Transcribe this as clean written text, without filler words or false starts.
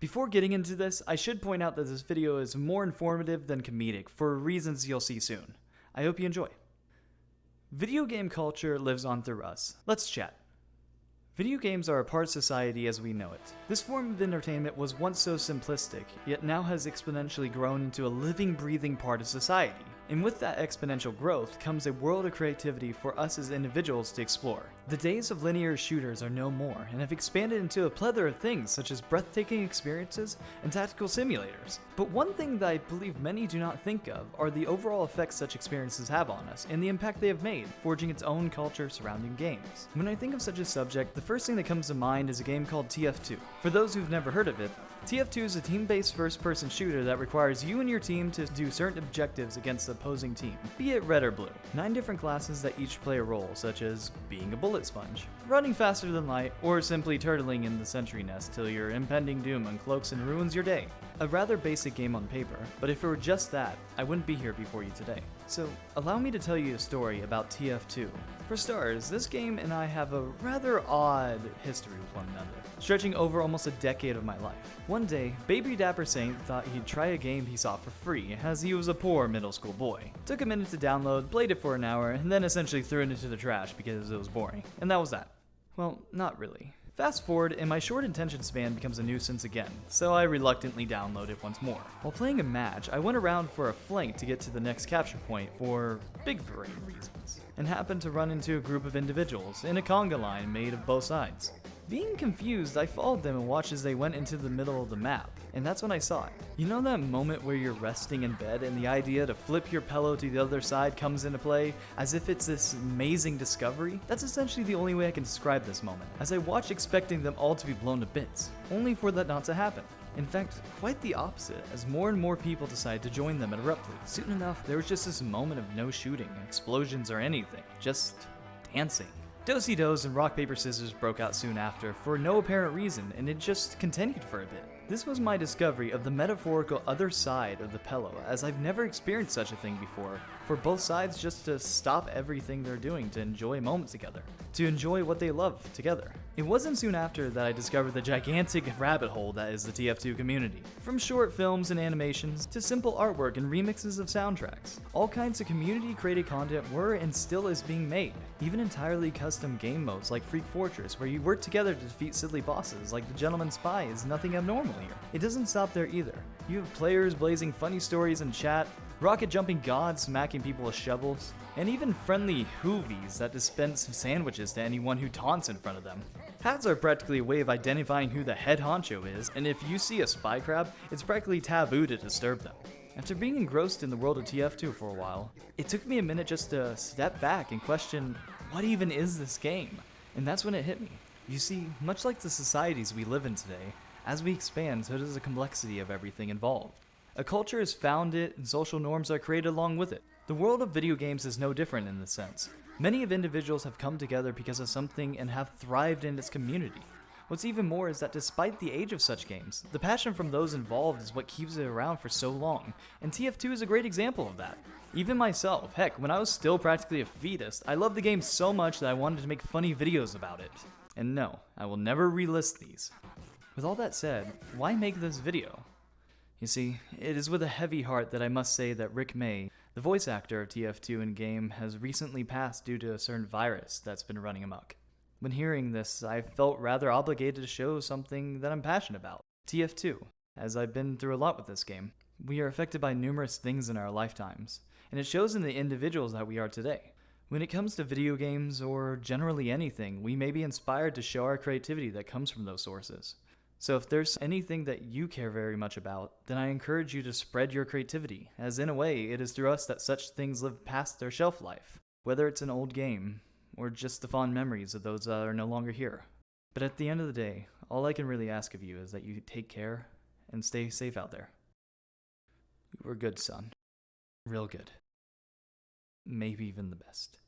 Before getting into this, I should point out that this video is more informative than comedic for reasons you'll see soon. I hope you enjoy. Video game culture lives on through us. Let's chat. Video games are a part of society as we know it. This form of entertainment was once so simplistic, yet now has exponentially grown into a living, breathing part of society. And with that exponential growth comes a world of creativity for us as individuals to explore. The days of linear shooters are no more and have expanded into a plethora of things such as breathtaking experiences and tactical simulators. But one thing that I believe many do not think of are the overall effects such experiences have on us and the impact they have made, forging its own culture surrounding games. When I think of such a subject, the first thing that comes to mind is a game called TF2. For those who've never heard of it, TF2 is a team-based first-person shooter that requires you and your team to do certain objectives against the opposing team, be it red or blue. 9 different classes that each play a role, such as being a bullet sponge, running faster than light, or simply turtling in the sentry nest till your impending doom uncloaks and ruins your day. A rather basic game on paper, but if it were just that, I wouldn't be here before you today. So, allow me to tell you a story about TF2. For starters, this game and I have a rather odd history with one another, stretching over almost a decade of my life. One day, baby Dapper Saint thought he'd try a game he saw for free, as he was a poor middle school boy. Took a minute to download, played it for an hour, and then essentially threw it into the trash because it was boring. And that was that. Well, not really. Fast forward, and my short attention span becomes a nuisance again, so I reluctantly download it once more. While playing a match, I went around for a flank to get to the next capture point for big brain reasons, and happened to run into a group of individuals in a conga line made of both sides. Being confused, I followed them and watched as they went into the middle of the map, and that's when I saw it. You know that moment where you're resting in bed and the idea to flip your pillow to the other side comes into play, as if it's this amazing discovery? That's essentially the only way I can describe this moment, as I watched expecting them all to be blown to bits, only for that not to happen. In fact, quite the opposite, as more and more people decided to join them abruptly. Soon enough, there was just this moment of no shooting, explosions, or anything, just dancing. Do-si-dos and rock, paper, scissors broke out soon after for no apparent reason, and it just continued for a bit. This was my discovery of the metaphorical other side of the pillow, as I've never experienced such a thing before, for both sides just to stop everything they're doing to enjoy a moment together, to enjoy what they love together. It wasn't soon after that I discovered the gigantic rabbit hole that is the TF2 community. From short films and animations to simple artwork and remixes of soundtracks, all kinds of community-created content were and still is being made. Even entirely custom game modes like Freak Fortress, where you work together to defeat silly bosses like the Gentleman Spy, is nothing abnormal here. It doesn't stop there either. You have players blazing funny stories in chat, rocket jumping gods smacking people with shovels, and even friendly hoovies that dispense sandwiches to anyone who taunts in front of them. Hats are practically a way of identifying who the head honcho is, and if you see a spy crab, it's practically taboo to disturb them. After being engrossed in the world of TF2 for a while, it took me a minute just to step back and question, what even is this game? And that's when it hit me. You see, much like the societies we live in today, as we expand, so does the complexity of everything involved. A culture is founded and social norms are created along with it. The world of video games is no different in this sense. Many of individuals have come together because of something and have thrived in its community. What's even more is that despite the age of such games, the passion from those involved is what keeps it around for so long, and TF2 is a great example of that. Even myself, heck, when I was still practically a fetus, I loved the game so much that I wanted to make funny videos about it. And no, I will never relist these. With all that said, why make this video? You see, it is with a heavy heart that I must say that Rick May, the voice actor of TF2 in-game, has recently passed due to a certain virus that's been running amok. When hearing this, I felt rather obligated to show something that I'm passionate about. TF2, as I've been through a lot with this game. We are affected by numerous things in our lifetimes, and it shows in the individuals that we are today. When it comes to video games, or generally anything, we may be inspired to show our creativity that comes from those sources. So if there's anything that you care very much about, then I encourage you to spread your creativity, as in a way, it is through us that such things live past their shelf life. Whether it's an old game, or just the fond memories of those that are no longer here. But at the end of the day, all I can really ask of you is that you take care and stay safe out there. You were good, son. Real good. Maybe even the best.